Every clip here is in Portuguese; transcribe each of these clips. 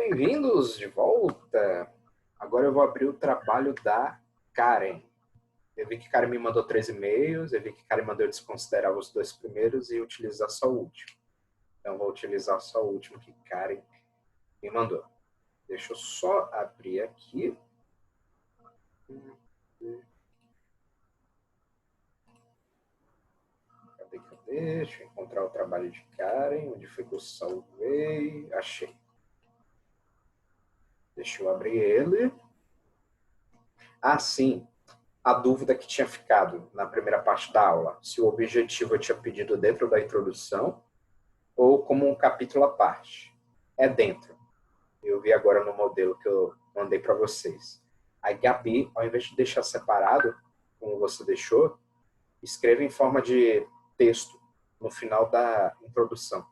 Bem-vindos de volta. Agora eu vou abrir o trabalho da Karen. Eu vi que Karen me mandou 3 e-mails, eu vi que Karen mandou eu desconsiderar os 2 primeiros e utilizar só o último. Então, vou utilizar só o último que Karen me mandou. Deixa eu só abrir aqui. Cadê? Deixa eu encontrar o trabalho de Karen. Onde foi que eu salvei? Achei. Deixa eu abrir ele. Ah, sim. A dúvida que tinha ficado na primeira parte da aula. Se o objetivo eu tinha pedido dentro da introdução ou como um capítulo à parte. É dentro. Eu vi agora no modelo que eu mandei para vocês. A Gabi, ao invés de deixar separado, como você deixou, escreva em forma de texto no final da introdução.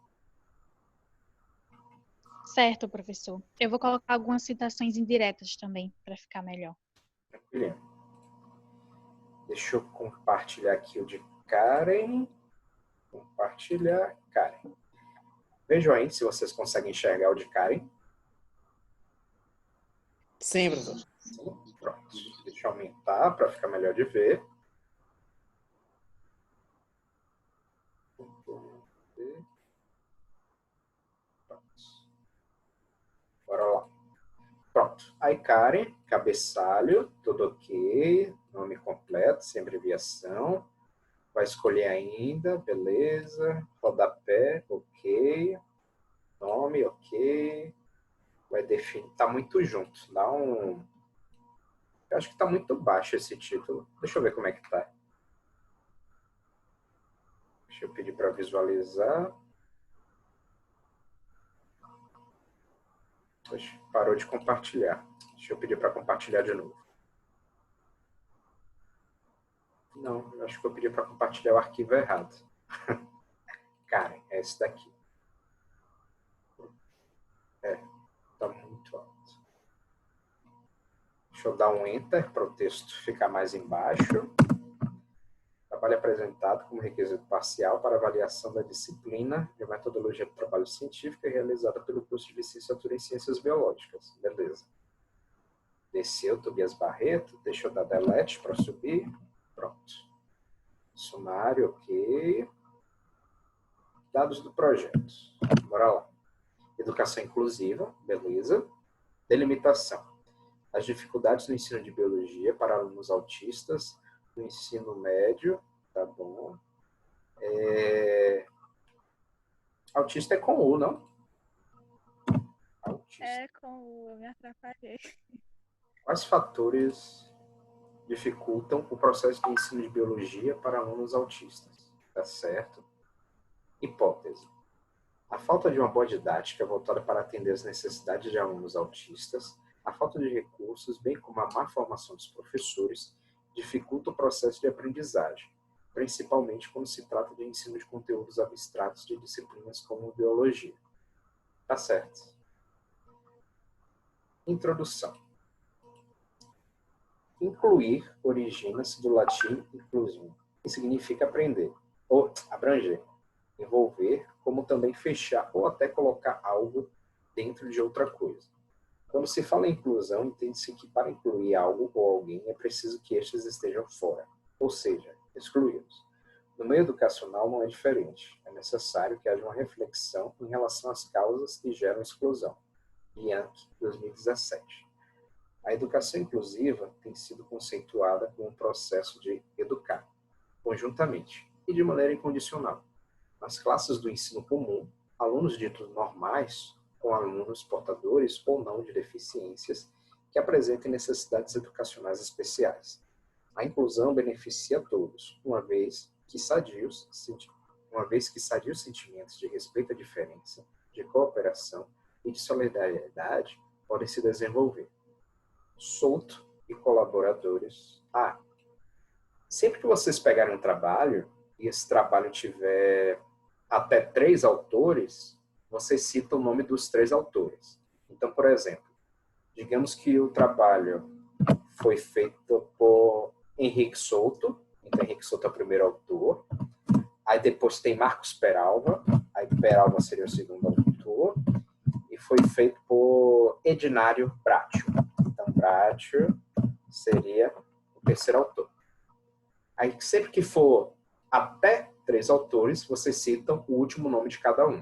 Certo, professor. Eu vou colocar algumas citações indiretas também, para ficar melhor. Tranquilo. Deixa eu compartilhar aqui o de Karen. Compartilhar, Karen. Vejam aí se vocês conseguem enxergar o de Karen. Sim, professor. Sim, pronto. Deixa eu aumentar para ficar melhor de ver. Bora lá. Pronto. Aí, Karen, cabeçalho, tudo ok. Nome completo, sem abreviação. Vai escolher ainda, beleza. Rodapé, ok. Nome, ok. Vai definir. Tá muito junto. Dá um... Eu acho que tá muito baixo esse título. Deixa eu ver como é que tá. Deixa eu pedir para visualizar. Parou de compartilhar. Deixa eu pedir para compartilhar de novo. Não, eu acho que eu pedi para compartilhar o arquivo errado. Karen, é esse daqui. Tá muito alto. Deixa eu dar um Enter para o texto ficar mais embaixo. Trabalho apresentado como requisito parcial para avaliação da disciplina de metodologia do trabalho científico realizada pelo curso de licenciatura em Ciências Biológicas. Beleza. Desceu, Tobias Barreto. Deixa eu dar delete para subir. Pronto. Sumário, ok. Dados do projeto. Bora lá. Educação inclusiva, beleza. Delimitação. As dificuldades no ensino de biologia para alunos autistas do ensino médio, tá bom. Autista é com U, não? Autista. É com U, eu me atrapalhei. Quais fatores dificultam o processo de ensino de biologia para alunos autistas? Tá certo. Hipótese. A falta de uma boa didática voltada para atender as necessidades de alunos autistas, a falta de recursos, bem como a má formação dos professores, dificulta o processo de aprendizagem, principalmente quando se trata de ensino de conteúdos abstratos de disciplinas como biologia. Tá certo. Introdução. Incluir origina-se do latim inclusum, que significa aprender, ou abranger, envolver, como também fechar ou até colocar algo dentro de outra coisa. Quando se fala em inclusão, entende-se que para incluir algo ou alguém é preciso que estes estejam fora, ou seja, excluídos. No meio educacional não é diferente. É necessário que haja uma reflexão em relação às causas que geram exclusão. Bianchi, 2017. A educação inclusiva tem sido conceituada como um processo de educar, conjuntamente e de maneira incondicional. Nas classes do ensino comum, alunos ditos normais, com alunos portadores ou não de deficiências que apresentem necessidades educacionais especiais. A inclusão beneficia a todos, uma vez que sadios sentimentos de respeito à diferença, de cooperação e de solidariedade podem se desenvolver. Souto e colaboradores. Sempre que vocês pegarem um trabalho e esse trabalho tiver até 3 autores, vocês citam o nome dos 3 autores. Então, por exemplo, digamos que o trabalho foi feito por Henrique Souto, então Henrique Souto é o primeiro autor, aí depois tem Marcos Peralva, aí Peralva seria o segundo autor, e foi feito por Edinário Bracho. Então, Bracho seria o terceiro autor. Aí, sempre que for até 3 autores, vocês citam o último nome de cada um.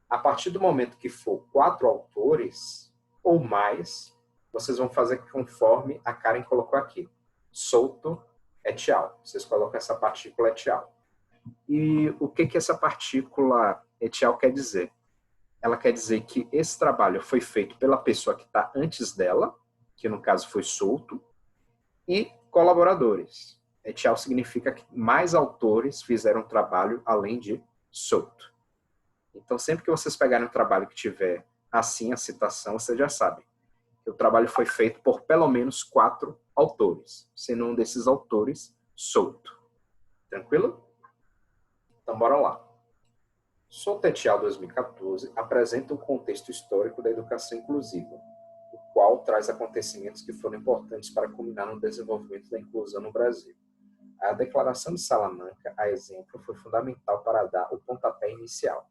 A partir do momento que for 4 autores ou mais, vocês vão fazer conforme a Karen colocou aqui. Solto et al. Vocês colocam essa partícula et al. E o que essa partícula et al quer dizer? Ela quer dizer que esse trabalho foi feito pela pessoa que está antes dela, que no caso foi Solto, e colaboradores. Et al significa que mais autores fizeram o trabalho além de Solto. Então, sempre que vocês pegarem um trabalho que tiver assim a citação, vocês já sabem que o trabalho foi feito por pelo menos 4 autores, sendo um desses autores Solto. Tranquilo? Então, bora lá. Solto et al. 2014 apresenta um contexto histórico da educação inclusiva, o qual traz acontecimentos que foram importantes para culminar no desenvolvimento da inclusão no Brasil. A Declaração de Salamanca, a exemplo, foi fundamental para dar o pontapé inicial.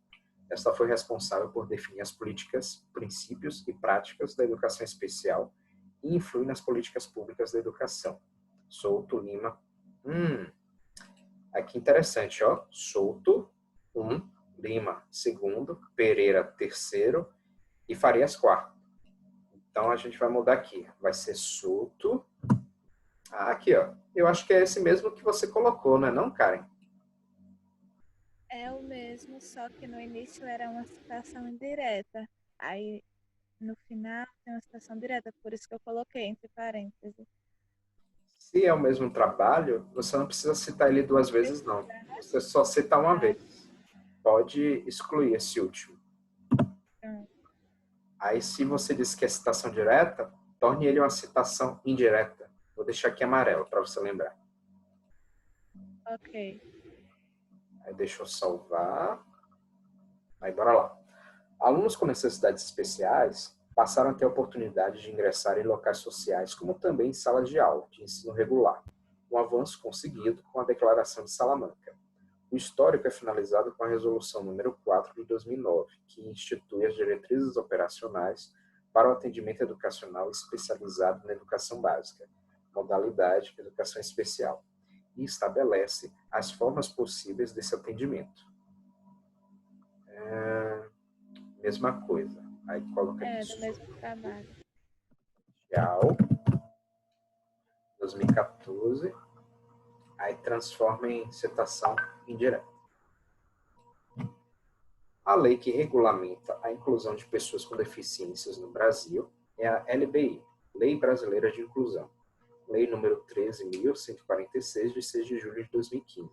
Esta foi responsável por definir as políticas, princípios e práticas da educação especial e influi nas políticas públicas da educação. Souto, Lima. Aqui interessante, ó. Souto, 1, Lima, 2, Pereira, 3 e Farias, 4. Então, a gente vai mudar aqui. Vai ser Souto. Aqui, ó. Eu acho que é esse mesmo que você colocou, não é não, Karen? É o mesmo, só que no início era uma citação indireta. Aí, no final, tem uma citação direta, por isso que eu coloquei entre parênteses. Se é o mesmo trabalho, você não precisa citar ele 2 vezes, não. Você só cita uma vez. Pode excluir esse último. Aí, se você diz que é citação direta, torne ele uma citação indireta. Vou deixar aqui amarelo, para você lembrar. Ok. Aí, deixa eu salvar. Aí, bora lá. Alunos com necessidades especiais passaram a ter a oportunidade de ingressar em locais sociais, como também em salas de aula, de ensino regular. Um avanço conseguido com a Declaração de Salamanca. O histórico é finalizado com a Resolução número 4 de 2009, que institui as diretrizes operacionais para o atendimento educacional especializado na educação básica, modalidade educação especial, e estabelece as formas possíveis desse atendimento. Mesma coisa. Aí coloca aqui. Do mesmo trabalho. Tchau. 2014. Aí transforma em citação indireta. A lei que regulamenta a inclusão de pessoas com deficiências no Brasil é a LBI, Lei Brasileira de Inclusão. Lei número 13.146, de 6 de julho de 2015.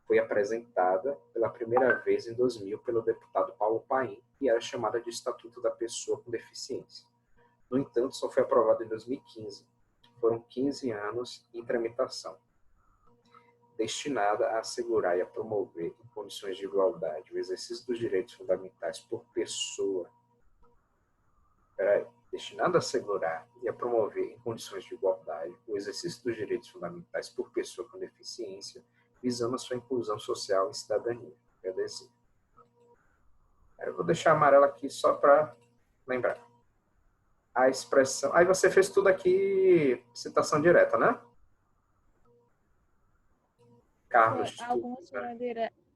Foi apresentada pela primeira vez em 2000 pelo deputado Paulo Paim e era chamada de Estatuto da Pessoa com Deficiência. No entanto, só foi aprovada em 2015. Foram 15 anos em tramitação. Destinada a assegurar e a promover, em condições de igualdade, o exercício dos direitos fundamentais por pessoa. Destinada a assegurar e a promover, em condições de igualdade, o exercício dos direitos fundamentais por pessoa com deficiência, visando a sua inclusão social e cidadania. Agradecer. Eu vou deixar amarelo aqui só para lembrar. A expressão... Aí você fez tudo aqui, citação direta, né? Carlos. Algumas foram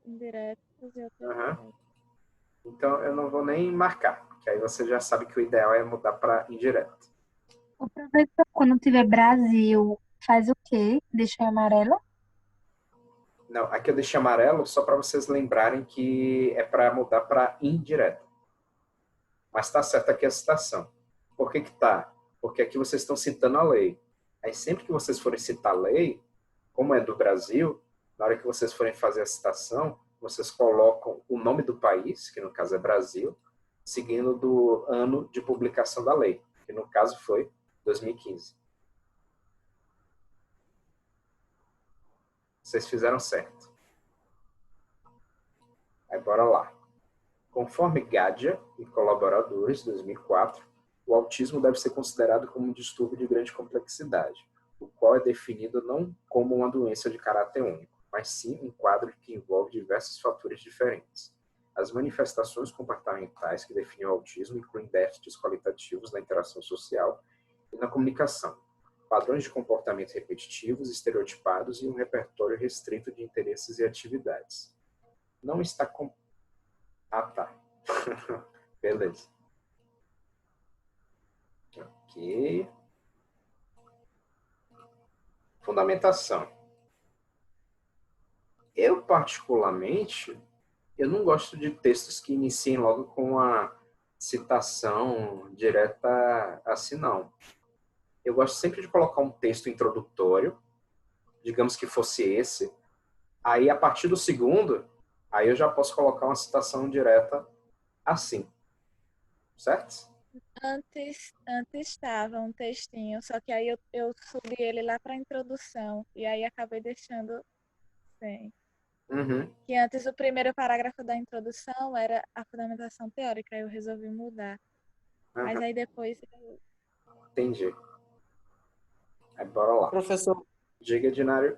indiretas e outras. Então, eu não vou nem marcar, que aí você já sabe que o ideal é mudar para indireto. O professor, quando tiver Brasil, faz o quê? Deixa em amarelo? Não, aqui eu deixei amarelo só para vocês lembrarem que é para mudar para indireto. Mas está certo aqui a citação. Por que tá? Porque aqui vocês estão citando a lei. Aí sempre que vocês forem citar a lei, como é do Brasil, na hora que vocês forem fazer a citação, vocês colocam o nome do país, que no caso é Brasil, seguindo do ano de publicação da lei, que no caso foi 2015. Vocês fizeram certo. Aí bora lá. Conforme Gadia e colaboradores, 2004, o autismo deve ser considerado como um distúrbio de grande complexidade, o qual é definido não como uma doença de caráter único, mas sim um quadro que envolve diversos fatores diferentes. As manifestações comportamentais que definem o autismo incluem déficits qualitativos na interação social e na comunicação, padrões de comportamento repetitivos, estereotipados e um repertório restrito de interesses e atividades. Não está com... Ah, tá. Beleza. Ok. Fundamentação. Eu, particularmente, eu não gosto de textos que iniciem logo com a citação direta assim, não. Eu gosto sempre de colocar um texto introdutório, digamos que fosse esse. Aí, a partir do segundo, aí eu já posso colocar uma citação direta assim. Certo? Antes estava um textinho, só que aí eu subi ele lá para a introdução e aí acabei deixando sem. Uhum. Que antes o primeiro parágrafo da introdução era a fundamentação teórica, aí eu resolvi mudar. Mas aí depois Entendi. Aí bora lá. Professor, Diga, Dinário.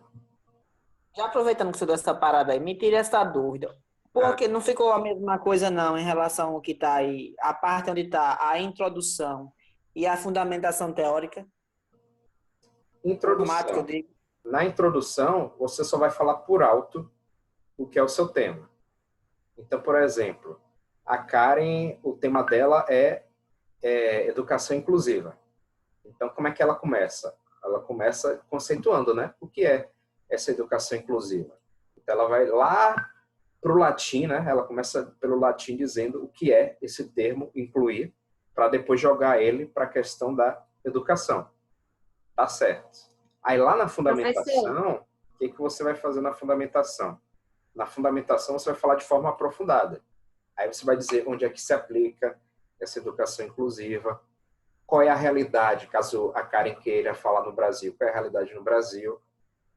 já aproveitando que você deu essa parada aí, me tire essa dúvida. Porque não ficou a mesma coisa, não, em relação ao que está aí, a parte onde está a introdução e a fundamentação teórica? Introdução. Eu digo. Na introdução, você só vai falar por alto o que é o seu tema. Então, por exemplo, a Karen, o tema dela é educação inclusiva. Então, como é que ela começa? Ela começa conceituando, né? O que é essa educação inclusiva. Então, ela vai lá para o latim, né? Ela começa pelo latim dizendo o que é esse termo incluir, para depois jogar ele para a questão da educação. Tá certo. Aí lá na fundamentação, o que você vai fazer na fundamentação? Na fundamentação você vai falar de forma aprofundada. Aí você vai dizer onde é que se aplica essa educação inclusiva, qual é a realidade, caso a Karen queira falar no Brasil, qual é a realidade no Brasil.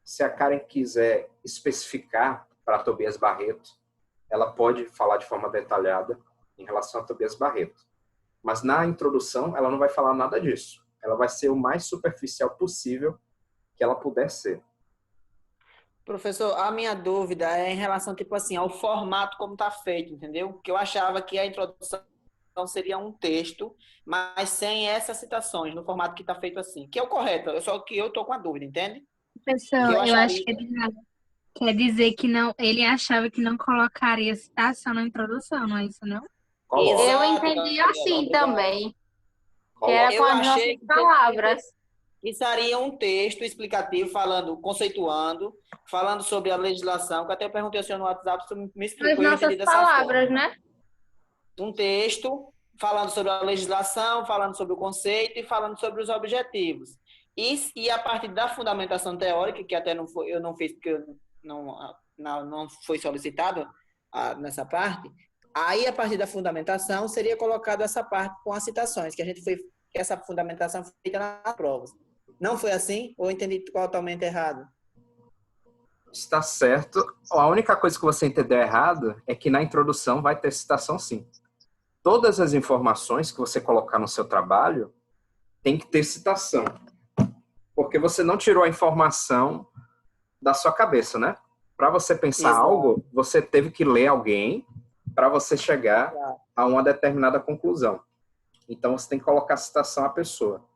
Se a Karen quiser especificar para Tobias Barreto, ela pode falar de forma detalhada em relação a Tobias Barreto. Mas na introdução, ela não vai falar nada disso. Ela vai ser o mais superficial possível que ela puder ser. Professor, a minha dúvida é em relação, tipo assim, ao formato como está feito, entendeu? Porque eu achava que a introdução seria um texto, mas sem essas citações, no formato que está feito assim. Que é o correto, só que eu estou com a dúvida, entende? Professor, eu acho que ele quer dizer que não, ele achava que não colocaria citação na introdução, não é isso, não? Coloca. Eu entendi assim também, que era Eu com as achei nossas palavras. que seria um texto explicativo, falando, conceituando, falando sobre a legislação, que até eu perguntei ao senhor no WhatsApp, você me explicou As e eu nossas entendi dessa palavras, forma. né? Um texto falando sobre a legislação, falando sobre o conceito e falando sobre os objetivos. E a partir da fundamentação teórica, que até eu não fiz porque não foi solicitado nessa parte, aí a partir da fundamentação seria colocado essa parte com as citações, que essa fundamentação foi feita nas provas. Não foi assim? Ou eu entendi totalmente errado? Está certo. A única coisa que você entendeu errado é que na introdução vai ter citação sim. Todas as informações que você colocar no seu trabalho tem que ter citação. Porque você não tirou a informação da sua cabeça, né? Para você pensar algo, você teve que ler alguém para você chegar a uma determinada conclusão. Então, você tem que colocar a citação à pessoa.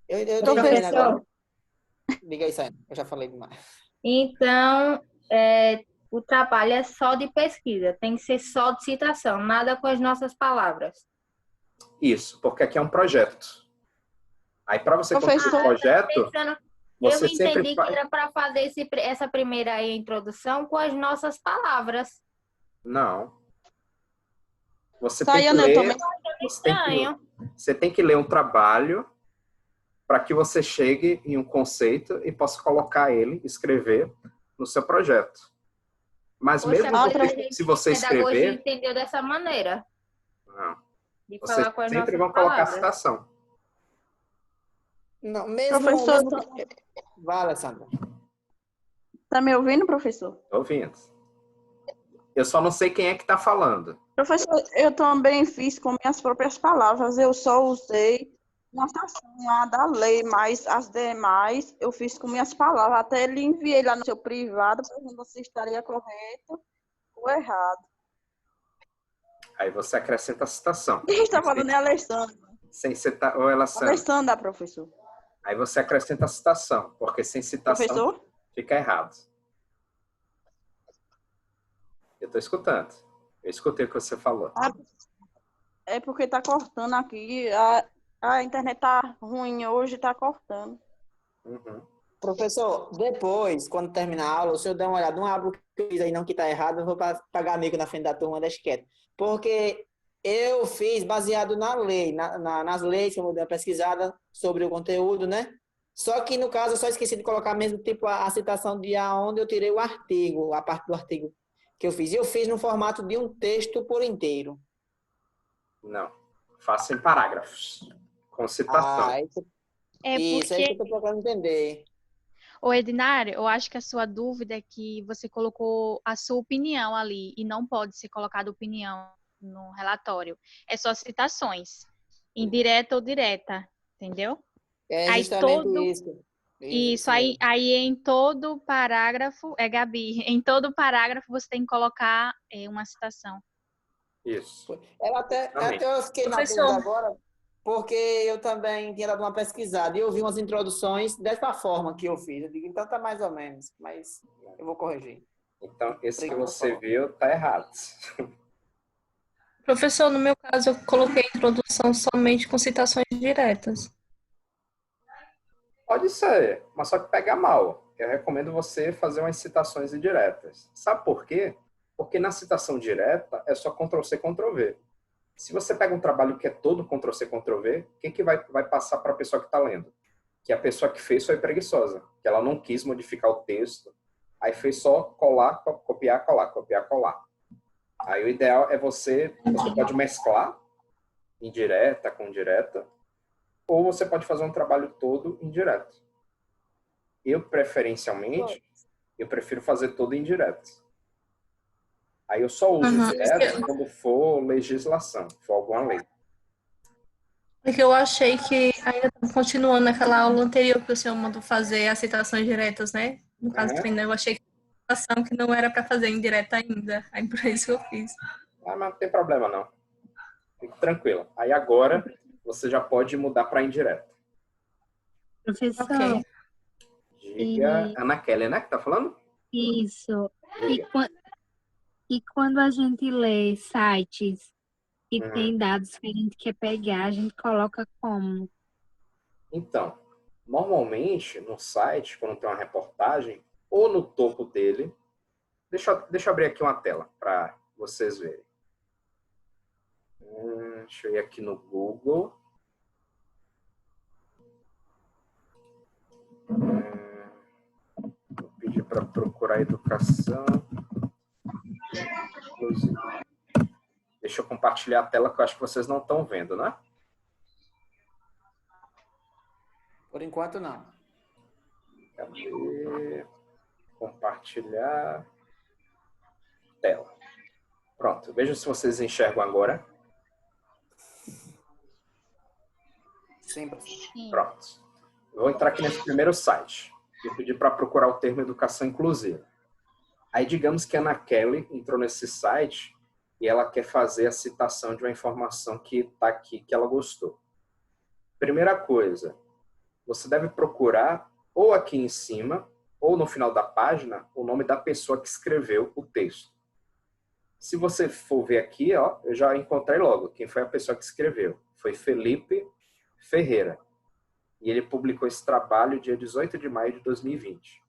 Professor, Diga aí, Sayane. Eu já falei demais. então, o trabalho é só de pesquisa, tem que ser só de citação, nada com as nossas palavras. Isso, porque aqui é um projeto. Aí, para você construir o projeto, você eu entendi sempre que era para fazer essa primeira aí, introdução com as nossas palavras. Não. Você tem que ler, você tem que ler um trabalho para que você chegue em um conceito e possa colocar ele, escrever no seu projeto. Mas Poxa, mesmo se você escrever... entendeu dessa maneira. Não. De Vocês falar com as sempre nossas vão colocar a palavras. citação. Não, mesmo... Professor, Vai, Alessandra. tá me ouvindo, professor? Estou ouvindo. Eu só não sei quem é que está falando. Professor, eu também fiz com minhas próprias palavras. Eu só usei uma citação lá da lei, mas as demais eu fiz com minhas palavras. Até ele enviei lá no seu privado para ver se estaria correto ou errado. Aí você acrescenta a citação. Quem está falando é a Alessandra. Sem citar, ou ela Sandra. Alessandra, professor. Aí você acrescenta a citação, porque sem citação Professor? fica errado. Eu estou escutando. Eu escutei o que você falou. É porque tá cortando aqui. A internet tá ruim hoje, tá cortando. Uhum. Professor, depois, quando terminar a aula, o senhor dá uma olhada, não abre o que eu fiz aí não que está errado, eu vou pagar amigo na frente da turma, deixa quieto. Porque eu fiz baseado na lei, nas leis, que eu dei uma pesquisada sobre o conteúdo, né? Só que, no caso, eu só esqueci de colocar mesmo, tipo, a citação de onde eu tirei o artigo, a parte do artigo que eu fiz. E eu fiz no formato de um texto por inteiro. Não. Faça em parágrafos, com citação. Isso É é isso que eu porque, estou procurando entender. ô Ednário, eu acho que a sua dúvida é que você colocou a sua opinião ali e não pode ser colocada opinião no relatório. É só citações, indireta ou direta, entendeu? É Aí justamente todo isso. isso mesmo. aí em todo parágrafo, Gabi, em todo parágrafo você tem que colocar uma citação. Isso. Até Exatamente. eu fiquei na Professor. dúvida agora, porque eu também tinha dado uma pesquisada e eu vi umas introduções dessa forma que eu fiz. Eu digo, então tá mais ou menos, mas eu vou corrigir. Então, esse que Obrigado, você por favor. viu tá errado. Professor, no meu caso, eu coloquei a introdução somente com citações diretas. Pode ser, mas só que pega mal. Eu recomendo você fazer umas citações indiretas. Sabe por quê? Porque na citação direta é só Ctrl+C, Ctrl+V. Se você pega um trabalho que é todo Ctrl+C, Ctrl+V, o que vai passar para a pessoa que está lendo? Que a pessoa que fez foi preguiçosa, que ela não quis modificar o texto, aí fez só colar, copiar, colar, copiar, colar. Aí o ideal é você pode mesclar indireta com direta, ou você pode fazer um trabalho todo indireto. Eu, preferencialmente, eu prefiro fazer todo indireto. Aí eu só uso direto quando for legislação, for alguma lei. Porque eu achei que, ainda continuando naquela aula anterior que o senhor mandou fazer as citações diretas, né? No caso do treino, eu achei que a citação que não era para fazer indireta ainda. Aí por isso que eu fiz. Ah, mas não tem problema não. Fique tranquilo. Aí agora você já pode mudar para indireta. Professor, Ok. Diga, Ana Kelly, né, que tá falando? isso. E, Diga. e quando a gente lê sites e Uhum. tem dados que a gente quer pegar, a gente coloca como? Então, normalmente no site, quando tem uma reportagem, ou no topo dele, deixa eu abrir aqui uma tela para vocês verem. Deixa eu ir aqui no Google. Vou pedir para procurar educação. Inclusive. Deixa eu compartilhar a tela que eu acho que vocês não estão vendo, né? Por enquanto, não. Cadê? Compartilhar tela. Pronto, veja se vocês enxergam agora. Sim. Pronto. Eu vou entrar aqui nesse primeiro site. Vou pedir para procurar o termo educação inclusiva. Aí, digamos que a Ana Kelly entrou nesse site e ela quer fazer a citação de uma informação que está aqui, que ela gostou. Primeira coisa, você deve procurar ou aqui em cima, ou no final da página, o nome da pessoa que escreveu o texto. Se você for ver aqui, ó, eu já encontrei logo quem foi a pessoa que escreveu. Foi Felipe Ferreira. E ele publicou esse trabalho dia 18 de maio de 2020.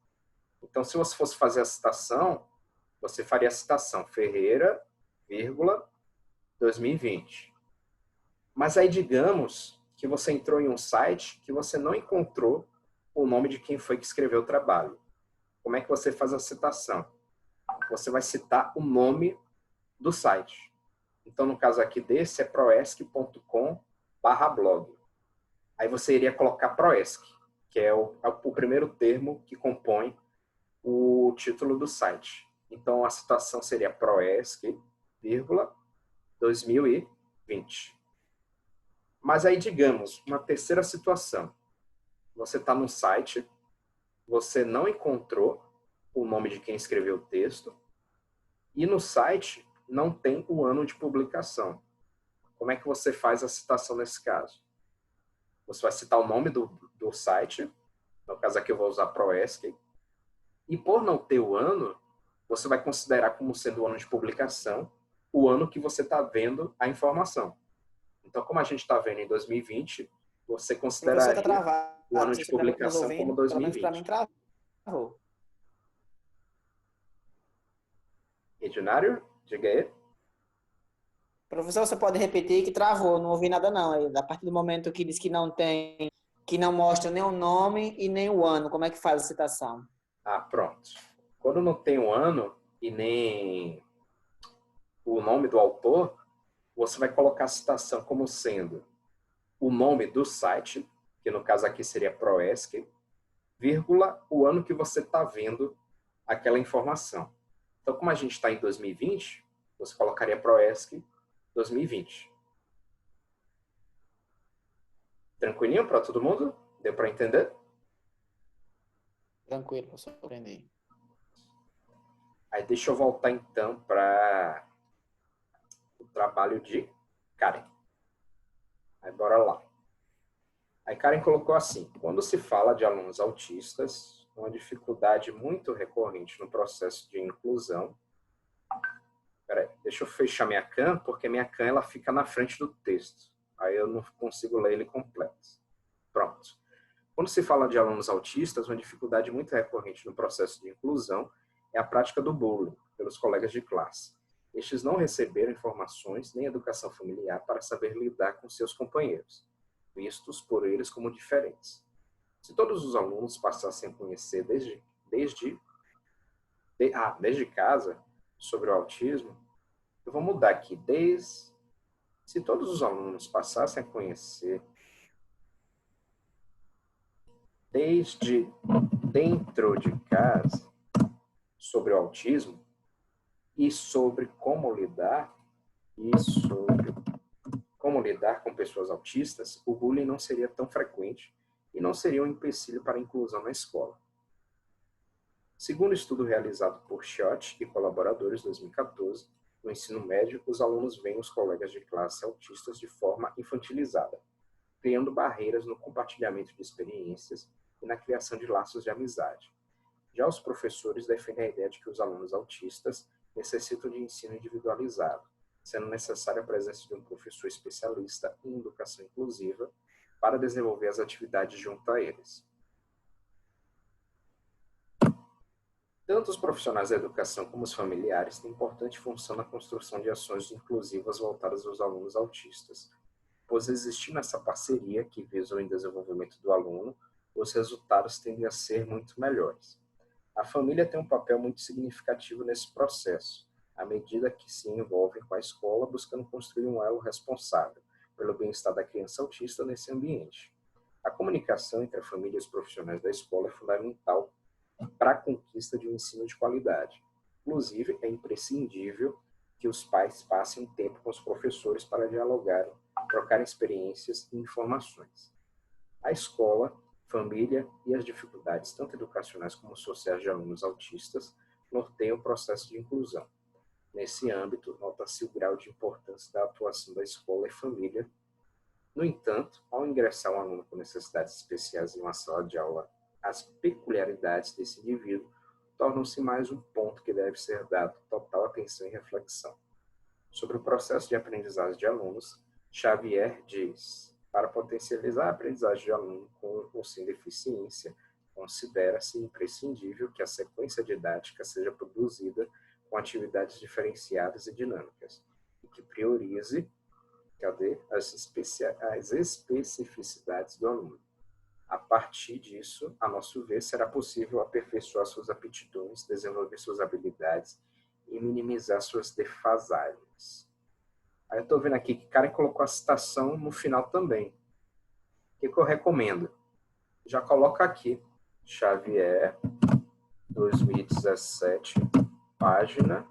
Então, se você fosse fazer a citação, você faria a citação Ferreira, vírgula, 2020. Mas aí, digamos que você entrou em um site que você não encontrou o nome de quem foi que escreveu o trabalho. Como é que você faz a citação? Você vai citar o nome do site. Então, no caso aqui desse, é proesc.com/blog. Aí você iria colocar Proesc, que é o primeiro termo que compõe o título do site. Então, a citação seria Proesc, 2020. Mas aí, digamos, uma terceira situação. Você está no site, você não encontrou o nome de quem escreveu o texto, e no site não tem o ano de publicação. Como é que você faz a citação nesse caso? Você vai citar o nome do site, no caso aqui eu vou usar ProESC, e por não ter o ano, você vai considerar como sendo o ano de publicação o ano que você está vendo a informação. Então, como a gente está vendo em 2020, você consideraria Tá travado, o ano não de sei se tá nos publicação ouvindo, como pelo menos para mim 2020. travou. Edinário, diga aí. Professor, você pode repetir que travou, não ouvi nada não. Aí, a partir do momento que diz que não tem, que não mostra nem o nome e nem o ano, como é que faz a citação? Ah, pronto. Quando não tem o ano e nem o nome do autor, você vai colocar a citação como sendo o nome do site, que no caso aqui seria ProESC, vírgula, o ano que você está vendo aquela informação. Então, como a gente está em 2020, você colocaria ProESC 2020. Tranquilinho para todo mundo? Deu para entender? Tranquilo, professor, aprendi. Aí deixa eu voltar então para o trabalho de Karen. Aí bora lá. Aí Karen colocou assim: quando se fala de alunos autistas, uma dificuldade muito recorrente no processo de inclusão. Peraí, deixa eu fechar minha cam, porque minha cam ela fica na frente do texto. Aí eu não consigo ler ele completo. Pronto. Quando se fala de alunos autistas, uma dificuldade muito recorrente no processo de inclusão é a prática do bullying pelos colegas de classe. Estes não receberam informações nem educação familiar para saber lidar com seus companheiros, vistos por eles como diferentes. Se todos os alunos passassem a conhecer desde casa sobre o autismo, eu vou mudar aqui, se todos os alunos passassem a conhecer desde dentro de casa sobre o autismo e sobre como lidar com pessoas autistas, o bullying não seria tão frequente e não seria um empecilho para a inclusão na escola. Segundo o estudo realizado por Schott e colaboradores em 2014, no ensino médio, os alunos veem os colegas de classe autistas de forma infantilizada, criando barreiras no compartilhamento de experiências e na criação de laços de amizade. Já os professores defendem a ideia de que os alunos autistas necessitam de ensino individualizado, sendo necessária a presença de um professor especialista em educação inclusiva para desenvolver as atividades junto a eles. Tanto os profissionais da educação como os familiares têm importante função na construção de ações inclusivas voltadas aos alunos autistas, pois existindo essa parceria que visa o desenvolvimento do aluno, os resultados tendem a ser muito melhores. A família tem um papel muito significativo nesse processo, à medida que se envolvem com a escola, buscando construir um elo responsável pelo bem-estar da criança autista nesse ambiente. A comunicação entre a família e os profissionais da escola é fundamental para a conquista de um ensino de qualidade. Inclusive, é imprescindível que os pais passem um tempo com os professores para dialogarem, trocarem experiências e informações. A escola, família e as dificuldades, tanto educacionais como sociais de alunos autistas, norteiam o processo de inclusão. Nesse âmbito, nota-se o grau de importância da atuação da escola e família. No entanto, ao ingressar um aluno com necessidades especiais em uma sala de aula, as peculiaridades desse indivíduo tornam-se mais um ponto que deve ser dado total atenção e reflexão. Sobre o processo de aprendizagem de alunos, Xavier diz: para potencializar a aprendizagem de aluno com ou sem deficiência, considera-se imprescindível que a sequência didática seja produzida com atividades diferenciadas e dinâmicas, e que priorize as especificidades do aluno. A partir disso, a nosso ver, será possível aperfeiçoar suas aptidões, desenvolver suas habilidades e minimizar suas defasagens. Aí eu estou vendo aqui que o cara colocou a citação no final também. O que eu recomendo? Já coloca aqui, Xavier, 2017, página,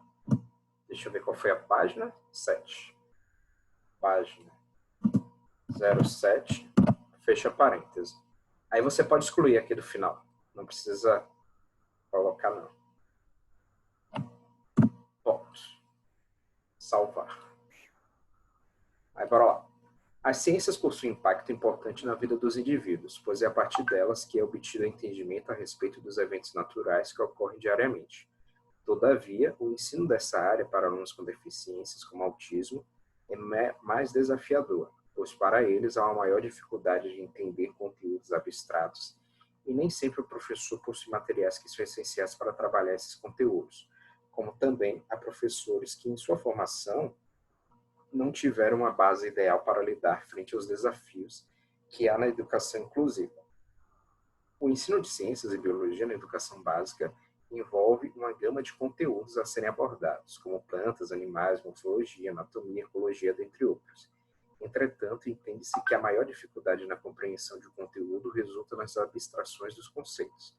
deixa eu ver qual foi a página, 7. Página 07, fecha parênteses. Aí você pode excluir aqui do final. Não precisa colocar, não. Ponto. salvar. Aí, bora lá. As ciências possuem impacto importante na vida dos indivíduos, pois é a partir delas que é obtido o entendimento a respeito dos eventos naturais que ocorrem diariamente. Todavia, o ensino dessa área para alunos com deficiências como autismo é mais desafiador, pois para eles há uma maior dificuldade de entender conteúdos abstratos e nem sempre o professor possui materiais que são essenciais para trabalhar esses conteúdos, como também há professores que, em sua formação, não tiveram uma base ideal para lidar frente aos desafios que há na educação inclusiva. O ensino de ciências e biologia na educação básica envolve uma gama de conteúdos a serem abordados, como plantas, animais, morfologia, anatomia, ecologia, dentre outros. Entretanto, entende-se que a maior dificuldade na compreensão de um conteúdo resulta nas abstrações dos conceitos.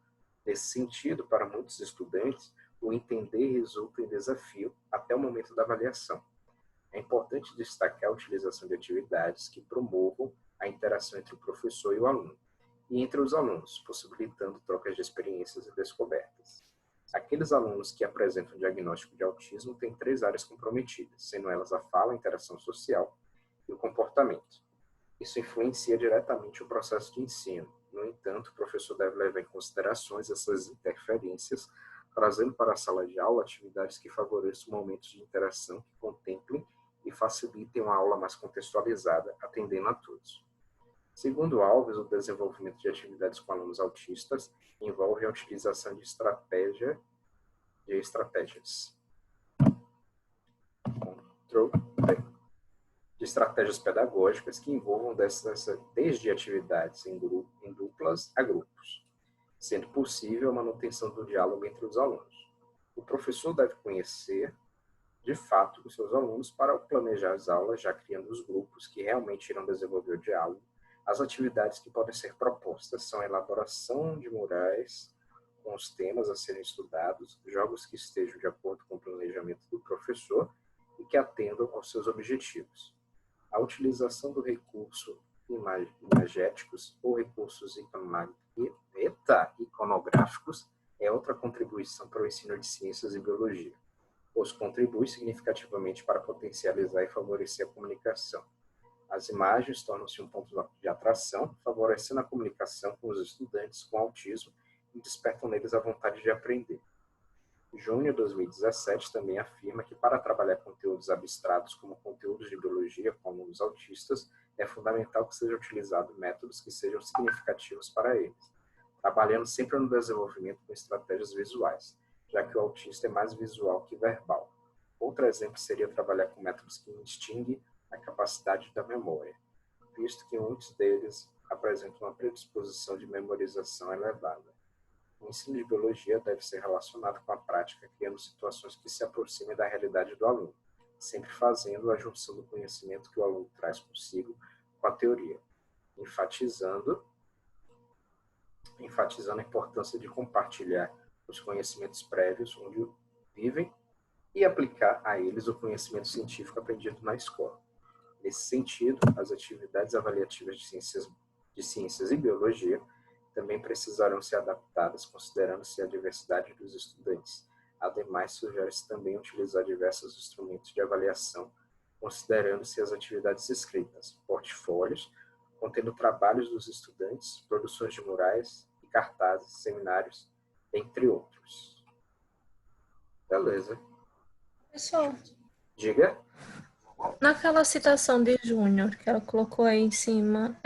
Nesse sentido, para muitos estudantes, o entender resulta em desafio até o momento da avaliação. É importante destacar a utilização de atividades que promovam a interação entre o professor e o aluno, e entre os alunos, possibilitando trocas de experiências e descobertas. Aqueles alunos que apresentam diagnóstico de autismo têm 3 áreas comprometidas, sendo elas a fala, a interação social e o comportamento. Isso influencia diretamente o processo de ensino. No entanto, o professor deve levar em consideração essas interferências, trazendo para a sala de aula atividades que favoreçam momentos de interação que contemplem e facilitem uma aula mais contextualizada, atendendo a todos. Segundo Alves, o desenvolvimento de atividades com alunos autistas envolve a utilização de estratégias pedagógicas que envolvam desde atividades em duplas a grupos, sendo possível a manutenção do diálogo entre os alunos. O professor deve conhecer, de fato, os seus alunos para planejar as aulas, já criando os grupos que realmente irão desenvolver o diálogo. As atividades que podem ser propostas são a elaboração de murais com os temas a serem estudados, jogos que estejam de acordo com o planejamento do professor e que atendam aos seus objetivos. A utilização do recurso imagéticos ou recursos iconográficos é outra contribuição para o ensino de ciências e biologia, pois contribui significativamente para potencializar e favorecer a comunicação. As imagens tornam-se um ponto de atração, favorecendo a comunicação com os estudantes com autismo e despertam neles a vontade de aprender. Junho de 2017 também afirma que para trabalhar conteúdos abstratos como conteúdos de biologia com alunos autistas, é fundamental que sejam utilizados métodos que sejam significativos para eles, trabalhando sempre no desenvolvimento com estratégias visuais, já que o autista é mais visual que verbal. Outro exemplo seria trabalhar com métodos que distinguem a capacidade da memória, visto que muitos deles apresentam uma predisposição de memorização elevada. O ensino de biologia deve ser relacionado com a prática, criando situações que se aproximem da realidade do aluno, sempre fazendo a junção do conhecimento que o aluno traz consigo com a teoria, enfatizando a importância de compartilhar os conhecimentos prévios onde vivem e aplicar a eles o conhecimento científico aprendido na escola. Nesse sentido, as atividades avaliativas de ciências e biologia também precisarão ser adaptadas, considerando-se a diversidade dos estudantes. Ademais, sugere-se também utilizar diversos instrumentos de avaliação, considerando-se as atividades escritas, portfólios, contendo trabalhos dos estudantes, produções de murais e cartazes, seminários, entre outros. Beleza. Pessoal, Diga. naquela citação de Júnior que ela colocou aí em cima,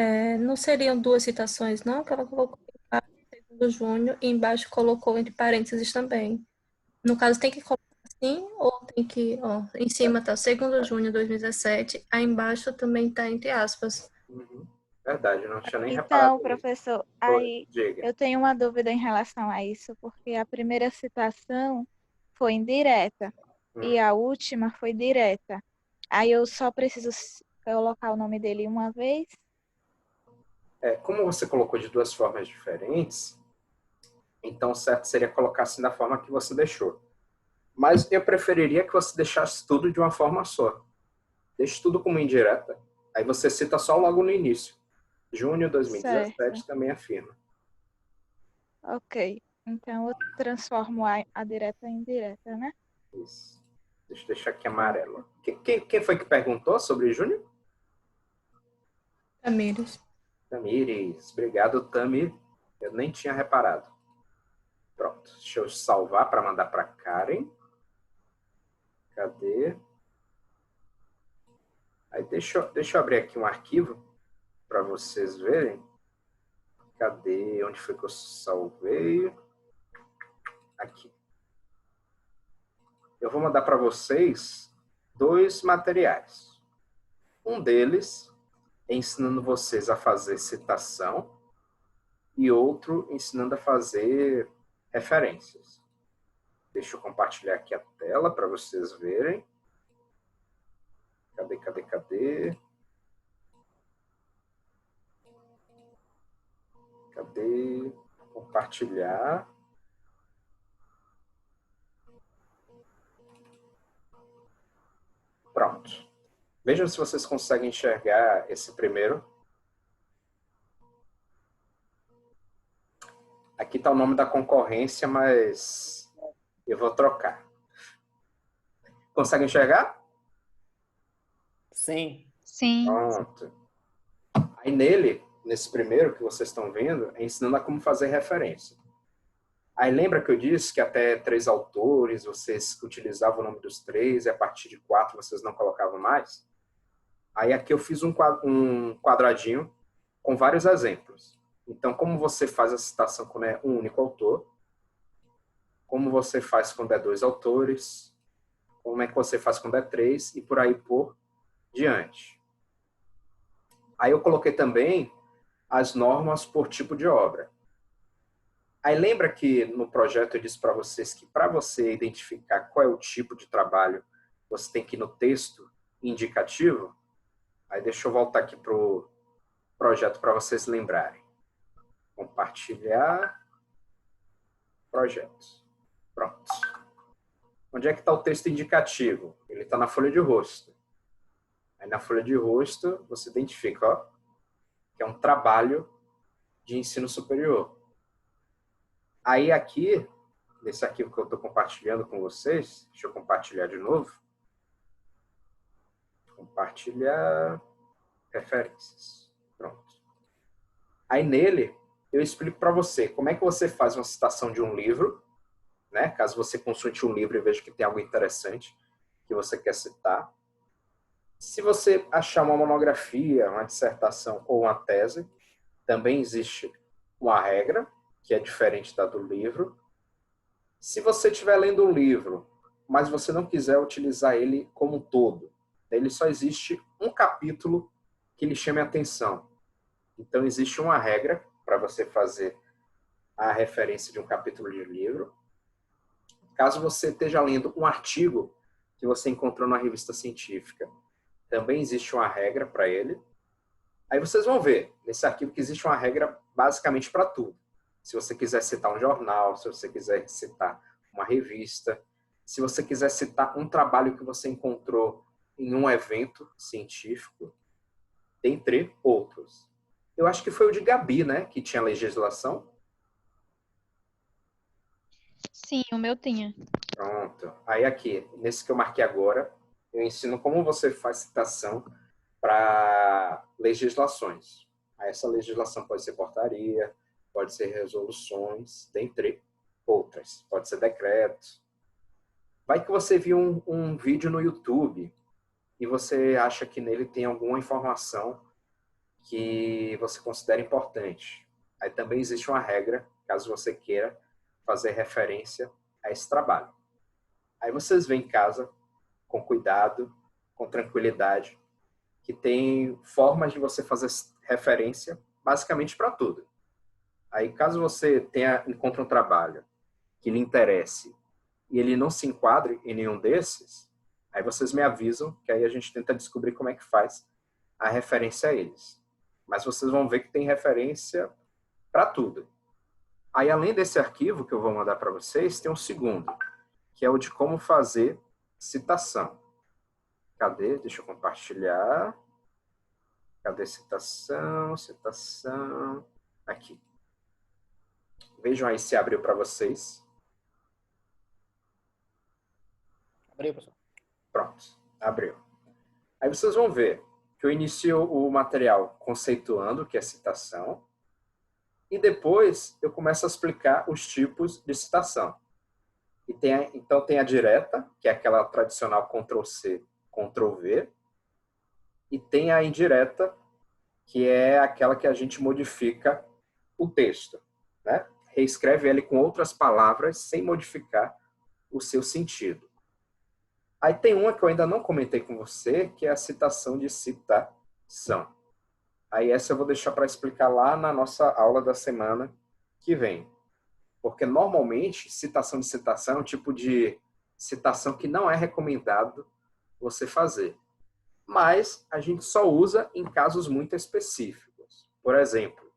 não seriam 2 citações, não? Que ela colocou embaixo, segundo Júnior, e embaixo colocou entre parênteses também. No caso, tem que colocar assim, ou tem que, em cima tá segundo Júnior 2017, aí embaixo também tá entre aspas. Verdade, não tinha nem reparado. Então, professor, aí eu tenho uma dúvida em relação a isso, porque a primeira citação foi indireta e a última foi direta. Aí eu só preciso colocar o nome dele uma vez? Como você colocou de 2 formas diferentes, então o certo seria colocar assim da forma que você deixou. Mas eu preferiria que você deixasse tudo de uma forma só. Deixe tudo como indireta, aí você cita só logo no início. Junho de 2017 certo. Também afirma. Ok, então eu transformo a direta em indireta, né? Isso. Deixa eu deixar aqui amarelo. Quem foi que perguntou sobre Júnior? Tamires. Tamires. Obrigado, Tami. Eu nem tinha reparado. Pronto. Deixa eu salvar para mandar para Karen. Cadê? Aí deixa eu abrir aqui um arquivo para vocês verem. Cadê? Onde foi que eu salvei? Aqui. Eu vou mandar para vocês 2 materiais. Um deles é ensinando vocês a fazer citação e outro ensinando a fazer referências. Deixa eu compartilhar aqui a tela para vocês verem. Cadê? Compartilhar. Pronto. Vejam se vocês conseguem enxergar esse primeiro. Aqui está o nome da concorrência, mas eu vou trocar. Consegue enxergar? Sim. Sim. Pronto. Aí nesse primeiro que vocês estão vendo, é ensinando a como fazer referência. Aí lembra que eu disse que até 3 autores vocês utilizavam o nome dos 3 e a partir de 4 vocês não colocavam mais? Aí aqui eu fiz um quadradinho com vários exemplos. Então, como você faz a citação quando é um único autor, como você faz quando é 2 autores, como é que você faz quando é 3 e por aí por diante. Aí eu coloquei também as normas por tipo de obra. Aí lembra que no projeto eu disse para vocês que para você identificar qual é o tipo de trabalho, você tem que ir no texto indicativo? Aí deixa eu voltar aqui para o projeto para vocês lembrarem. Compartilhar projetos. Pronto. Onde é que está o texto indicativo? Ele está na folha de rosto. Aí na folha de rosto você identifica, ó, que é um trabalho de ensino superior. Aí aqui, nesse arquivo que eu estou compartilhando com vocês, deixa eu compartilhar de novo. Compartilhar referências. Pronto. Aí nele, eu explico para você como é que você faz uma citação de um livro, né? Caso você consulte um livro e veja que tem algo interessante que você quer citar. Se você achar uma monografia, uma dissertação ou uma tese, também existe uma regra, que é diferente da do livro. Se você estiver lendo um livro, mas você não quiser utilizar ele como um todo, ele só existe um capítulo que lhe chame a atenção. Então, existe uma regra para você fazer a referência de um capítulo de livro. Caso você esteja lendo um artigo que você encontrou na revista científica, também existe uma regra para ele. Aí vocês vão ver nesse arquivo que existe uma regra basicamente para tudo. Se você quiser citar um jornal, se você quiser citar uma revista, se você quiser citar um trabalho que você encontrou em um evento científico, dentre outros. Eu acho que foi o de Gabi, né, que tinha legislação. Sim, o meu tinha. Pronto. Aí aqui, nesse que eu marquei agora, eu ensino como você faz citação para legislações. Aí essa legislação pode ser portaria, pode ser resoluções, dentre outras. Pode ser decreto. Vai que você viu um vídeo no YouTube e você acha que nele tem alguma informação que você considera importante. Aí também existe uma regra, caso você queira fazer referência a esse trabalho. Aí vocês vêm em casa, com cuidado, com tranquilidade, que tem formas de você fazer referência basicamente para tudo. Aí, caso você encontre um trabalho que lhe interesse e ele não se enquadre em nenhum desses, aí vocês me avisam, que aí a gente tenta descobrir como é que faz a referência a eles. Mas vocês vão ver que tem referência para tudo. Aí, além desse arquivo que eu vou mandar para vocês, tem um segundo, que é o de como fazer citação. Cadê? Deixa eu compartilhar. Cadê citação? Citação. Aqui. Vejam aí se abriu para vocês. Abriu, pessoal. Pronto, abriu. Aí vocês vão ver que eu inicio o material conceituando o que é citação e depois eu começo a explicar os tipos de citação. Então tem a direta, que é aquela tradicional Ctrl+C, Ctrl+V, e tem a indireta, que é aquela que a gente modifica o texto, né? Reescreve ele com outras palavras sem modificar o seu sentido. Aí tem uma que eu ainda não comentei com você, que é a citação de citação. Aí essa eu vou deixar para explicar lá na nossa aula da semana que vem. Porque normalmente citação de citação é um tipo de citação que não é recomendado você fazer. Mas a gente só usa em casos muito específicos. Por exemplo,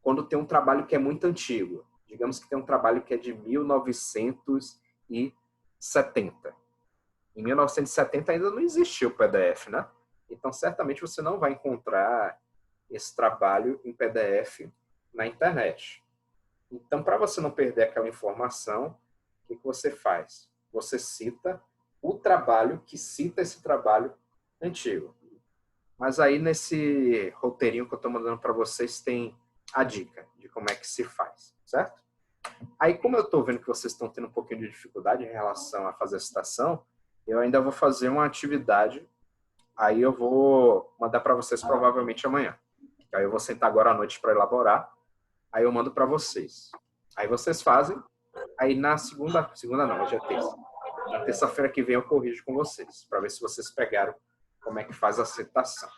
quando tem um trabalho que é muito antigo. Digamos que tem um trabalho que é de 1970. Em 1970 ainda não existia o PDF, né? Então, certamente você não vai encontrar esse trabalho em PDF na internet. Então, para você não perder aquela informação, o que você faz? Você cita o trabalho que cita esse trabalho antigo. Mas aí, nesse roteirinho que eu estou mandando para vocês, tem a dica de como é que se faz, certo? Aí, como eu estou vendo que vocês estão tendo um pouquinho de dificuldade em relação a fazer a citação, eu ainda vou fazer uma atividade, aí eu vou mandar para vocês provavelmente amanhã. Aí eu vou sentar agora à noite para elaborar, aí eu mando para vocês. Aí vocês fazem, aí na segunda não, hoje é terça. Na terça-feira que vem eu corrijo com vocês, para ver se vocês pegaram como é que faz a citação.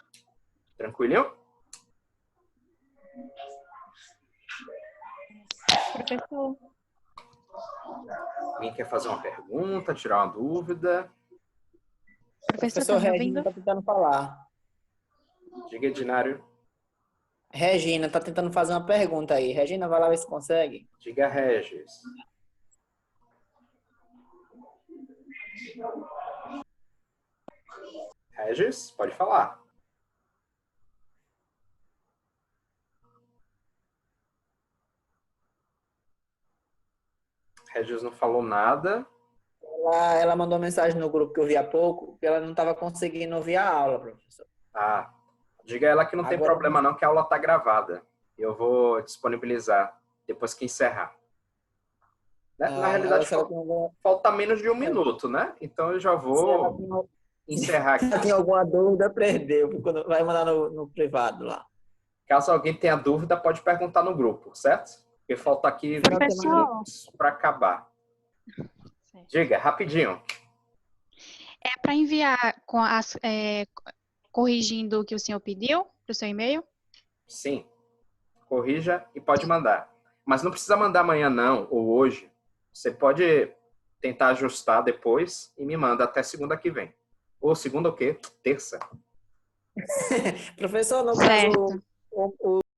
Tranquilinho? Professor. Alguém quer fazer uma pergunta, tirar uma dúvida? Professor Regina está tentando falar. Diga, Edinário. Regina está tentando fazer uma pergunta aí. Regina, vai lá ver se consegue. Diga, Regis. Regis, pode falar. Regis não falou nada. Ela mandou mensagem no grupo que eu vi há pouco, que ela não estava conseguindo ouvir a aula, professor. Ah, diga a ela que não tem problema não, que a aula está gravada. Eu vou disponibilizar depois que encerrar. Na realidade, falta menos de um minuto, né? Então eu já vou encerrar aqui. Se tem alguma dúvida, perdeu. Vai mandar no privado lá. Caso alguém tenha dúvida, pode perguntar no grupo, certo? Porque falta aqui 20 minutos para acabar. Diga, rapidinho. É para enviar com corrigindo o que o senhor pediu para o seu e-mail? Sim. Corrija e pode mandar. Mas não precisa mandar amanhã não, ou hoje. Você pode tentar ajustar depois e me manda até segunda que vem. Ou segunda o quê? Terça. Professor, no caso,